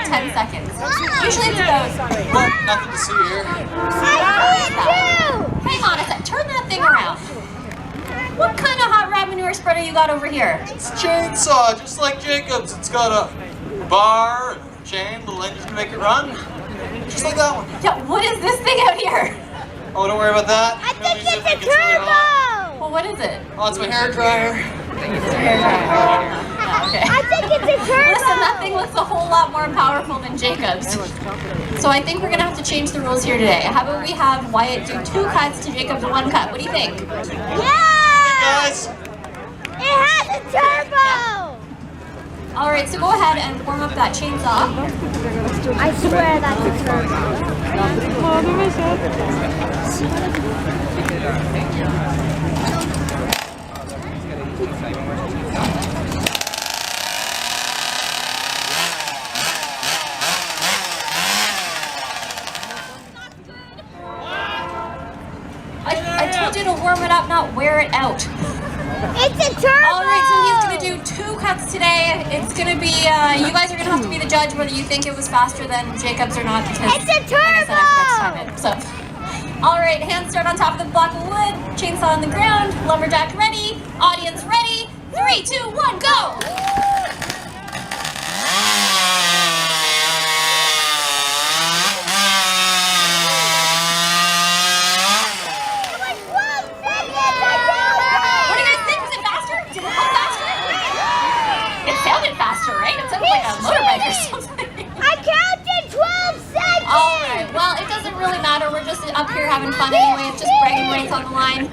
like 10 seconds. Usually it's about... What? Nothing to see here. Hang on a sec, turn that thing around. What kind of hot rat manure spreader you got over here? It's a chainsaw, just like Jacob's. It's got a bar, and a chain, little engine to make it run. Just like that one. Yeah, what is this thing out here? Oh, don't worry about that. I think it's a Really hot. turbo! Well, what is it? Oh, it's my hair dryer. Okay. I think it's a turbo! Listen, that thing looks a whole lot more powerful than Jacob's. So I think we're gonna have to change the rules here today. How about we have Wyatt do 2 cuts to Jacob's 1 cut? What do you think? Yeah! Guys, It has a turbo! All right, so go ahead and warm up that chainsaw. I swear that's a turbo. I told you to warm it up, not wear it out. It's a turbo! All right, so he's gonna do 2 cuts today. It's gonna be, you guys are gonna have to be the judge whether you think it was faster than Jacob's or not, because It's a like I said, I've next time turbo! it. So, all right, hands start on top of the block of wood, chainsaw on the ground, lumberjack ready, audience ready. 3, 2, 1, go! What do you guys think? Was it faster? Did it go faster? It sounded faster, right? It sounded like a motorbike or something. I counted 12 seconds! All right. Well, it doesn't really matter. We're just up here having fun anyway. It's just bragging rights on the line.